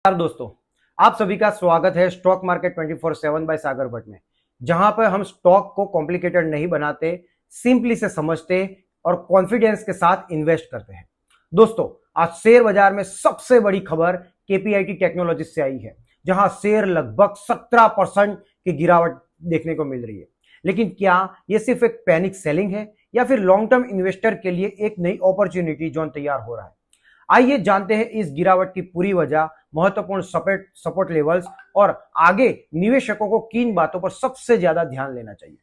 नमस्कार दोस्तों, आप सभी का स्वागत है स्टॉक मार्केट 24/7 बाय सागर भट्ट में, जहां पर हम स्टॉक को कॉम्प्लिकेटेड नहीं बनाते, सिंपली से समझते और कॉन्फिडेंस के साथ इन्वेस्ट करते हैं। दोस्तों, आज शेयर बाजार में सबसे बड़ी खबर केपीआईटी टेक्नोलॉजी से आई है, जहां शेयर लगभग 17% की गिरावट देखने को मिल रही है। लेकिन क्या यह सिर्फ एक पैनिक सेलिंग है या फिर लॉन्ग टर्म इन्वेस्टर के लिए एक नई अपॉर्चुनिटी जोन तैयार हो रहा है? आइए जानते हैं इस गिरावट की पूरी वजह, महत्वपूर्ण सपोर्ट लेवल्स और आगे निवेशकों को किन बातों पर सबसे ज्यादा ध्यान लेना चाहिए।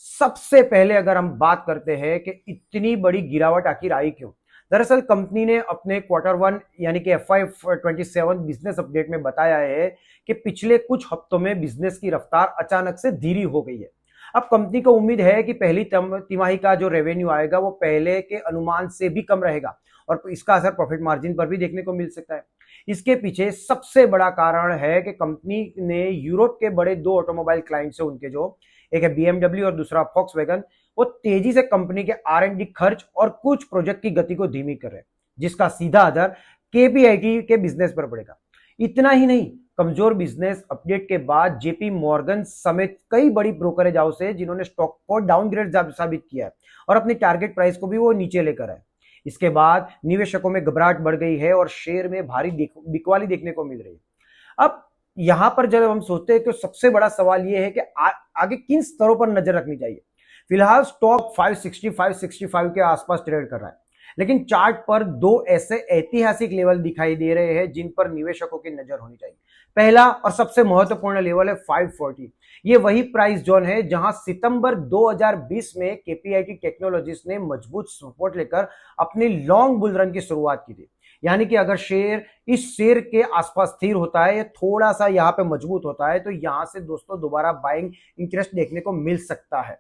सबसे पहले अगर हम बात करते हैं कि इतनी बड़ी गिरावट आखिर आई क्यों। दरअसल कंपनी ने अपने Q1 यानी कि FY27 बिजनेस अपडेट में बताया है कि पिछले कुछ हफ्तों में बिजनेस की रफ्तार अचानक से धीरे हो गई है। अब कंपनी को उम्मीद है कि पहली तिमाही का जो रेवेन्यू आएगा वो पहले के अनुमान से भी कम रहेगा और इसका असर प्रॉफिट मार्जिन पर भी देखने को मिल सकता है। इसके पीछे सबसे बड़ा कारण है कि कंपनी ने यूरोप के बड़े दो ऑटोमोबाइल क्लाइंट से उनके जो एक है BMW और दूसरा फॉक्सवैगन, वो तेजी से कंपनी के R&D खर्च और कुछ प्रोजेक्ट की गति को धीमी कर रहे हैं, जिसका सीधा असर केपीआईटी के बिजनेस पर पड़ेगा। इतना ही नहीं, कमजोर बिजनेस अपडेट के बाद जेपी मॉर्गन समेत कई बड़ी ब्रोकरेज हाउस है जिन्होंने स्टॉक को डाउनग्रेड साबित किया है और अपनी टारगेट प्राइस को भी वो नीचे लेकर आए। इसके बाद निवेशकों में घबराहट बढ़ गई है और शेयर में भारी बिकवाली देखने को मिल रही है। अब यहां पर जब हम सोचते हैं तो सबसे बड़ा सवाल यह है कि आगे किन स्तरों पर नजर रखनी चाहिए। फिलहाल स्टॉक 565 के आसपास ट्रेड कर रहा है, लेकिन चार्ट पर दो ऐसे ऐतिहासिक लेवल दिखाई दे रहे हैं जिन पर निवेशकों की नजर होनी चाहिए। पहला और सबसे महत्वपूर्ण लेवल है 540। ये वही प्राइस जोन है जहां सितंबर 2020 में केपीआईटी टेक्नोलॉजीज ने मजबूत सपोर्ट लेकर अपनी लॉन्ग बुल रन की शुरुआत की थी। यानी कि अगर शेयर इस शेयर के आसपास स्थिर होता है या थोड़ा सा यहां पे मजबूत होता है तो यहां से दोस्तों दोबारा बाइंग इंटरेस्ट देखने को मिल सकता है।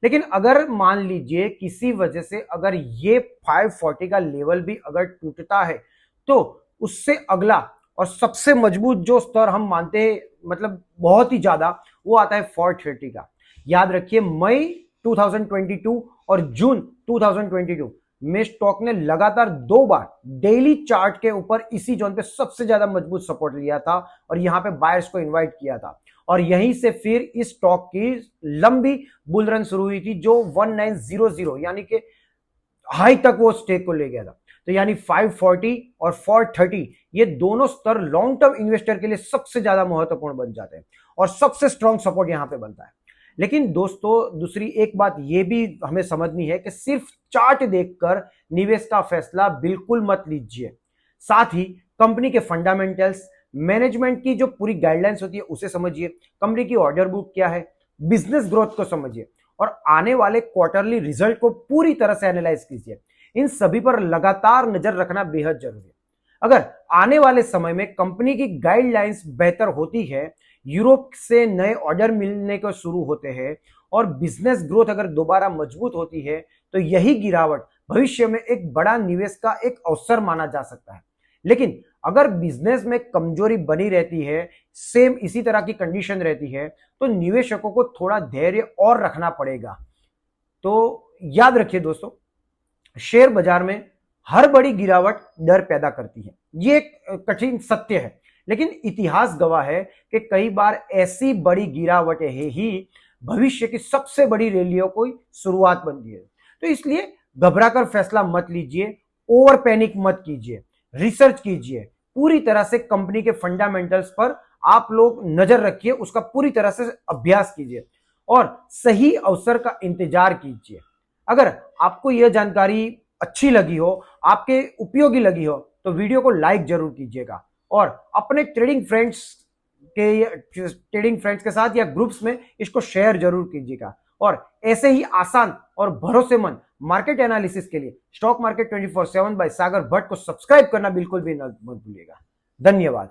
लेकिन अगर मान लीजिए किसी वजह से अगर ये 540 का लेवल भी अगर टूटता है तो उससे अगला और सबसे मजबूत जो स्तर हम मानते हैं, मतलब बहुत ही ज्यादा, वो आता है 430 का। याद रखिए, मई 2022 और जून 2022 में स्टॉक ने लगातार 2 बार डेली चार्ट के ऊपर इसी जोन पे सबसे ज्यादा मजबूत सपोर्ट लिया था और यहां पे बायर्स को इनवाइट किया था और यहीं से फिर इस स्टॉक की लंबी बुल रन शुरू हुई थी जो 1900 यानी कि हाई तक वो स्टेक को ले गया था। तो यानी 540 और 430 ये दोनों स्तर लॉन्ग टर्म इन्वेस्टर के लिए सबसे ज्यादा महत्वपूर्ण बन जाते हैं और सबसे स्ट्रॉन्ग सपोर्ट यहां पे बनता है। लेकिन दोस्तों, दूसरी एक बात यह भी हमें समझनी है कि सिर्फ चार्ट देखकर निवेश का फैसला बिल्कुल मत लीजिए। साथ ही कंपनी के फंडामेंटल्स, मैनेजमेंट की जो पूरी गाइडलाइंस होती है उसे समझिए, कंपनी की ऑर्डर बुक क्या है, बिजनेस ग्रोथ को समझिए और आने वाले क्वार्टरली रिजल्ट को पूरी तरह से एनालाइज कीजिए। इन सभी पर लगातार नजर रखना बेहद जरूरी है। अगर आने वाले समय में कंपनी की गाइडलाइंस बेहतर होती है, यूरोप से नए ऑर्डर मिलने को शुरू होते हैं और बिजनेस ग्रोथ अगर दोबारा मजबूत होती है तो यही गिरावट भविष्य में एक बड़ा निवेश का एक अवसर माना जा सकता है। लेकिन अगर बिजनेस में कमजोरी बनी रहती है, सेम इसी तरह की कंडीशन रहती है, तो निवेशकों को थोड़ा धैर्य और रखना पड़ेगा। तो याद रखिए दोस्तों, शेयर बाजार में हर बड़ी गिरावट डर पैदा करती है, ये एक कठिन सत्य है। लेकिन इतिहास गवाह है कि कई बार ऐसी बड़ी गिरावटें ही भविष्य की सबसे बड़ी रैलियों की शुरुआत बनती है। तो इसलिए घबराकर फैसला मत लीजिए, ओवर पैनिक मत कीजिए, रिसर्च कीजिए, पूरी तरह से कंपनी के फंडामेंटल्स पर आप लोग नजर रखिए, उसका पूरी तरह से अभ्यास कीजिए और सही अवसर का इंतजार कीजिए। अगर आपको यह जानकारी अच्छी लगी हो, आपके उपयोगी लगी हो, तो वीडियो को लाइक जरूर कीजिएगा और अपने ट्रेडिंग फ्रेंड्स के साथ या ग्रुप्स में इसको शेयर जरूर कीजिएगा। और ऐसे ही आसान और भरोसेमंद मार्केट एनालिसिस के लिए स्टॉक मार्केट 24/7 बाय सागर भट्ट को सब्सक्राइब करना बिल्कुल भी मत भूलिएगा। धन्यवाद।